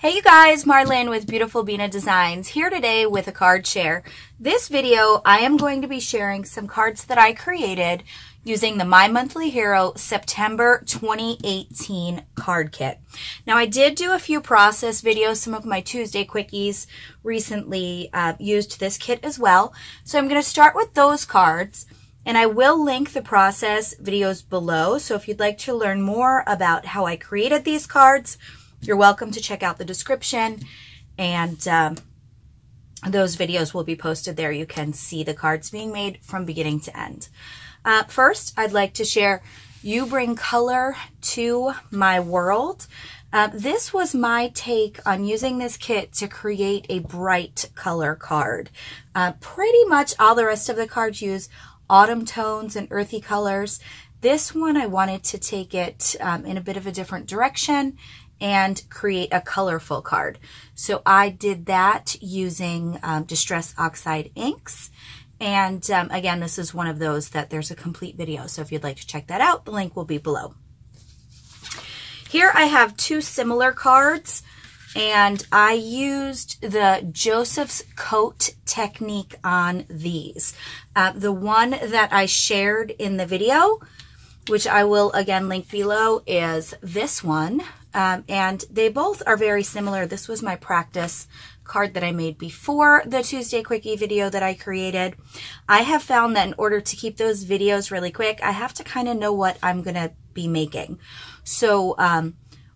Hey you guys, Mar-lyn with Beautiful Bina Designs here today with a card share. This video I am going to be sharing some cards that I created using the My Monthly Hero September 2018 card kit. Now I did do a few process videos. Some of my Tuesday quickies recently used this kit as well. So I'm going to start with those cards. And I will link the process videos below. So if you'd like to learn more about how I created these cards, you're welcome to check out the description. And those videos will be posted there. You can see the cards being made from beginning to end. First, I'd like to share You Bring Color to My World. This was my take on using this kit to create a bright color card. Pretty much all the rest of the cards use autumn tones and earthy colors. This one I wanted to take it in a bit of a different direction and create a colorful card. So I did that using Distress Oxide inks. And again, this is one of those that there's a complete video. So if you'd like to check that out, the link will be below. Here I have two similar cards. And I used the Joseph's Coat technique on these. The one that I shared in the video, which I will again link below, is this one. And they both are very similar. This was my practice card that I made before the Tuesday Quickie video that I created. I have found that in order to keep those videos really quick, I have to kind of know what I'm going to be making. So,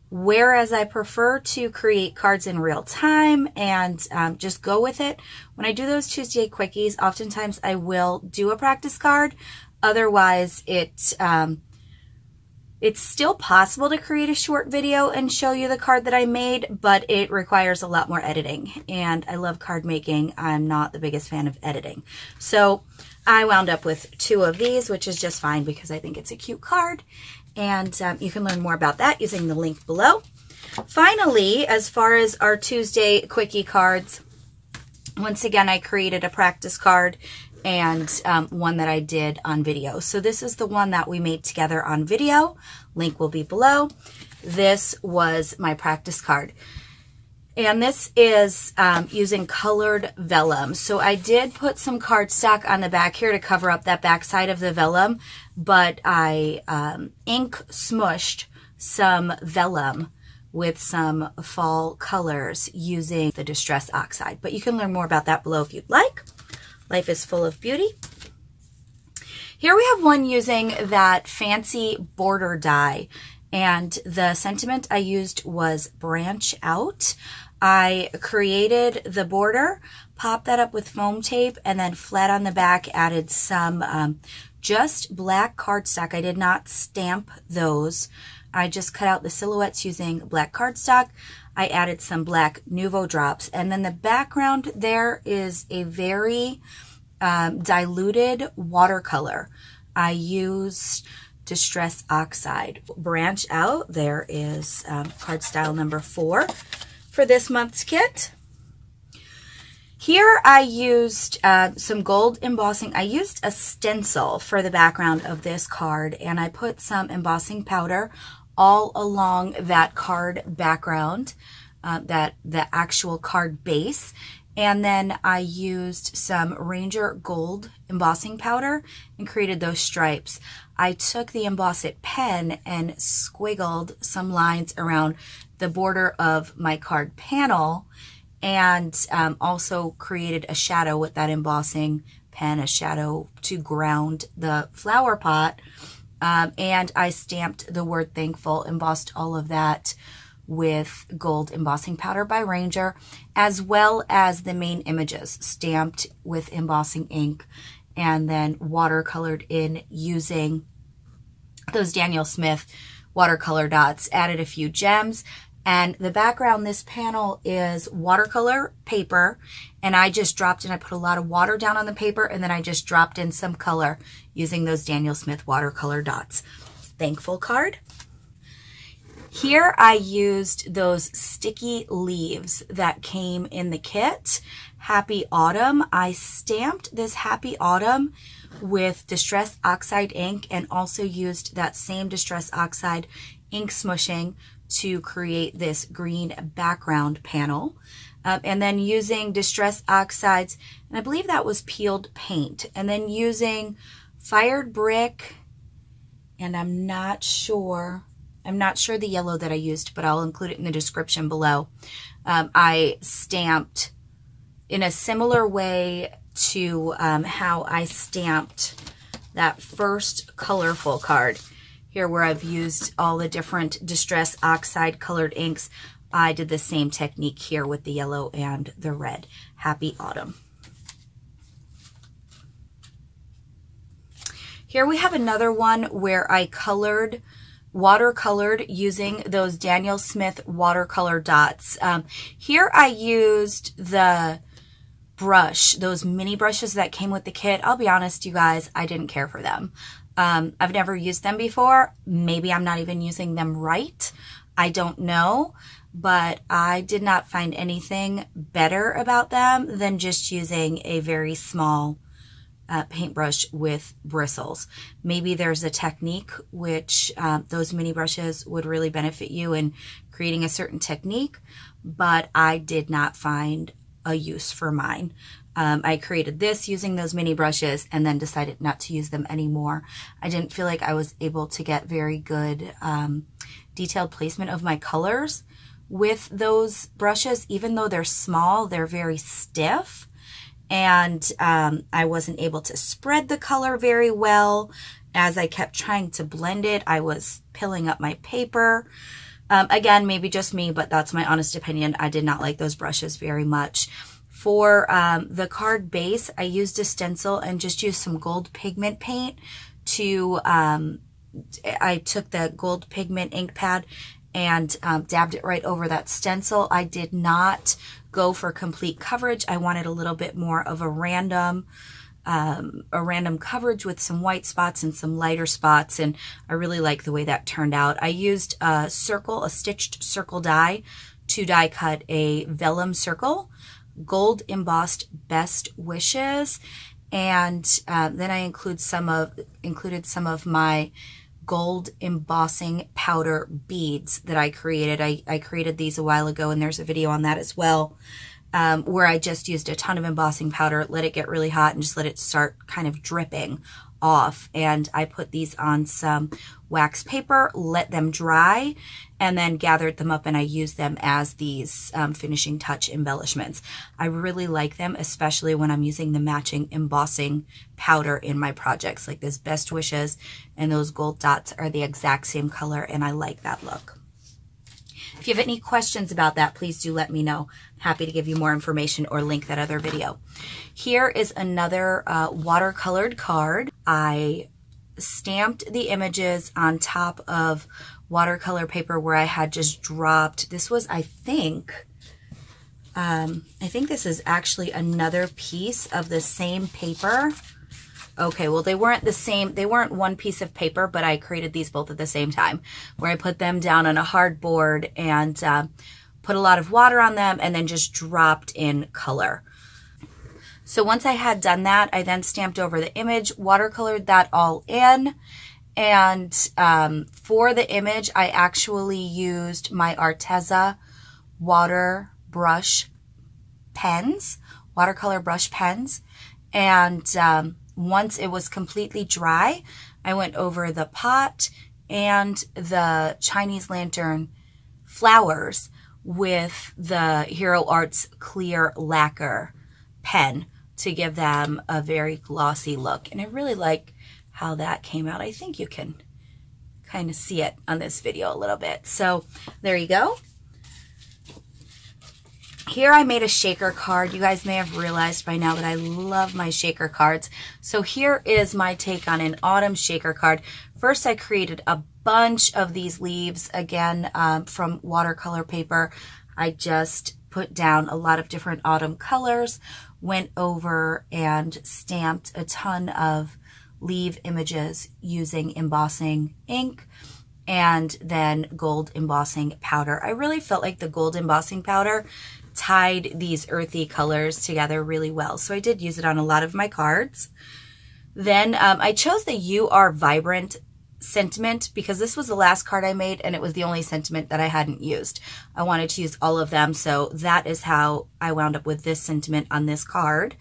whereas I prefer to create cards in real time and just go with it, when I do those Tuesday Quickies, oftentimes I will do a practice card. Otherwise, it's still possible to create a short video and show you the card that I made, but it requires a lot more editing. And I love card making. I'm not the biggest fan of editing. So I wound up with two of these, which is just fine because I think it's a cute card. And you can learn more about that using the link below. Finally, as far as our Tuesday Quickie cards, once again, I created a practice card and one that I did on video. So this is the one that we made together on video. Link will be below. This was my practice card. And this is using Colored Vellum. So I did put some cardstock on the back here to cover up that back side of the vellum, but I ink smushed some vellum with some fall colors using the Distress Oxide. But you can learn more about that below if you'd like. Life is full of beauty. Here we have one using that fancy border die. And the sentiment I used was branch out. I created the border, popped that up with foam tape, and then flat on the back added some just black cardstock. I did not stamp those. I just cut out the silhouettes using black cardstock. I added some black Nuvo drops. And then the background there is a very diluted watercolor. I used Distress Oxide. Branch Out, there is card style number 4 for this month's kit. Here I used some gold embossing. I used a stencil for the background of this card, and I put some embossing powder all along that card background, the actual card base. And then I used some Ranger Gold embossing powder and created those stripes. I took the Emboss It pen and squiggled some lines around the border of my card panel, and also created a shadow with that embossing pen, a shadow to ground the flower pot. And I stamped the word thankful, embossed all of that with gold embossing powder by Ranger, as well as the main images stamped with embossing ink and then watercolored in using those Daniel Smith watercolor dots. Added a few gems. And the background, this panel is watercolor paper, and I just dropped in, I put a lot of water down on the paper, and then I just dropped in some color using those Daniel Smith watercolor dots. Thankful card. Here I used those sticky leaves that came in the kit. Happy Autumn. I stamped this Happy Autumn with Distress Oxide ink and also used that same Distress Oxide ink smushing to create this green background panel. And then using Distress Oxides, and I believe that was peeled paint, and then using fired brick, and I'm not sure the yellow that I used, but I'll include it in the description below. I stamped in a similar way to how I stamped that first colorful card here, where I've used all the different Distress Oxide colored inks. I did the same technique here with the yellow and the red. Happy autumn. Here we have another one where I watercolored using those Daniel Smith watercolor dots. Here I used the brush, those mini brushes that came with the kit. I'll be honest, you guys, I didn't care for them. I've never used them before. Maybe I'm not even using them right. I don't know, but I did not find anything better about them than just using a very small paintbrush with bristles. Maybe there's a technique which those mini brushes would really benefit you in creating a certain technique, but I did not find a use for mine. I created this using those mini brushes and then decided not to use them anymore. I didn't feel like I was able to get very good detailed placement of my colors with those brushes. Even though they're small, they're very stiff, and I wasn't able to spread the color very well. As I kept trying to blend it, I was pilling up my paper. Again, maybe just me, but that's my honest opinion. I did not like those brushes very much. For the card base, I used a stencil and just used some gold pigment paint to, I took the gold pigment ink pad and dabbed it right over that stencil. I did not go for complete coverage. I wanted a little bit more of a random coverage with some white spots and some lighter spots, and I really like the way that turned out. I used a stitched circle die to die cut a vellum circle, gold embossed best wishes, and then I included some of my gold embossing powder beads that I created. I created these a while ago, and there's a video on that as well, where I just used a ton of embossing powder, let it get really hot, and just let it start kind of dripping off. And I put these on some wax paper, let them dry, and then gathered them up, and I used them as these finishing touch embellishments. I really like them, especially when I'm using the matching embossing powder in my projects. Like this Best Wishes and those gold dots are the exact same color, and I like that look. If you have any questions about that, please do let me know. I'm happy to give you more information or link that other video. Here is another watercolored card. I stamped the images on top of watercolor paper where I had just dropped. This was, I think this is actually another piece of the same paper. Okay, well, they weren't the same. They weren't one piece of paper, but I created these both at the same time, where I put them down on a hard board and put a lot of water on them and then just dropped in color. So once I had done that, I then stamped over the image, watercolored that all in. And for the image, I actually used my Arteza watercolor brush pens. And once it was completely dry, I went over the pot and the Chinese lantern flowers with the Hero Arts clear lacquer pen to give them a very glossy look. And I really like how that came out. I think you can kind of see it on this video a little bit. So there you go. Here I made a shaker card. You guys may have realized by now that I love my shaker cards. So here is my take on an autumn shaker card. First, I created a bunch of these leaves, again, from watercolor paper. I just put down a lot of different autumn colors, went over and stamped a ton of leaf images using embossing ink and then gold embossing powder. I really felt like the gold embossing powder tied these earthy colors together really well. So I did use it on a lot of my cards. Then I chose the You Are Vibrant sentiment because this was the last card I made and it was the only sentiment that I hadn't used. I wanted to use all of them, so that is how I wound up with this sentiment on this card.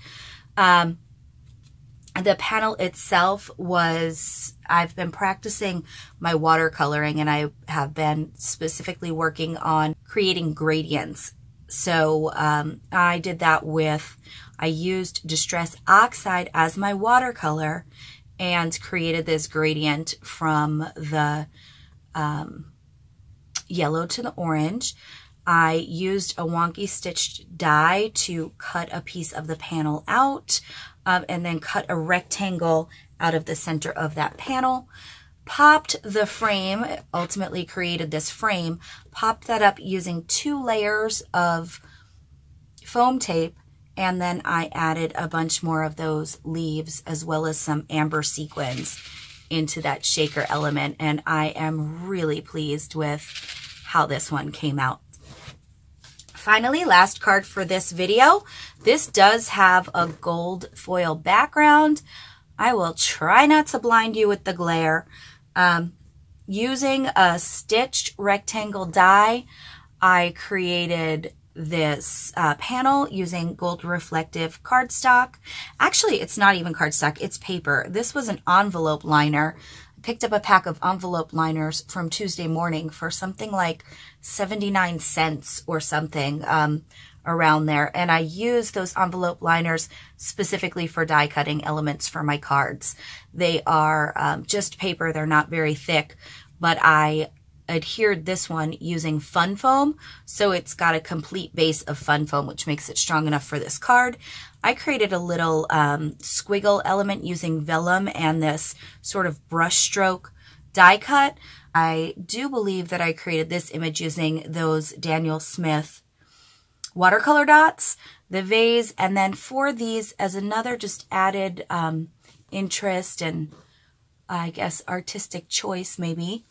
The panel itself was, I've been practicing my watercoloring and I have been specifically working on creating gradients. So I did that with, I used Distress Oxide as my watercolor and created this gradient from the yellow to the orange. I used a wonky stitched die to cut a piece of the panel out and then cut a rectangle out of the center of that panel. Popped the frame, ultimately created this frame, popped that up using 2 layers of foam tape, and then I added a bunch more of those leaves as well as some amber sequins into that shaker element, and I am really pleased with how this one came out. Finally, last card for this video. This does have a gold foil background. I will try not to blind you with the glare. Using a stitched rectangle die, I created this panel using gold reflective cardstock. Actually, it's not even cardstock, it's paper. This was an envelope liner. I picked up a pack of envelope liners from Tuesday Morning for something like 79 cents or something around there. And I used those envelope liners specifically for die cutting elements for my cards. They are just paper, they're not very thick, but I adhered this one using fun foam, so it's got a complete base of fun foam, which makes it strong enough for this card. I created a little squiggle element using vellum and this sort of brush stroke die cut. I do believe that I created this image using those Daniel Smith watercolor dots, the vase, and then for these as another just added interest and I guess artistic choice, maybe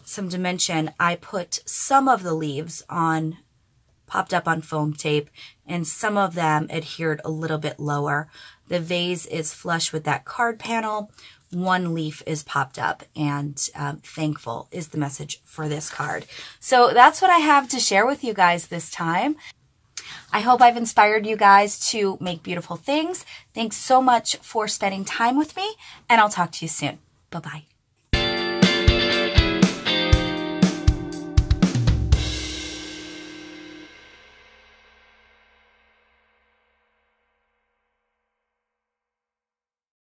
some dimension, I put some of the leaves on, popped up on foam tape, and some of them adhered a little bit lower. The vase is flush with that card panel. One leaf is popped up, and thankful is the message for this card. So that's what I have to share with you guys this time. I hope I've inspired you guys to make beautiful things. Thanks so much for spending time with me, and I'll talk to you soon. Bye-bye.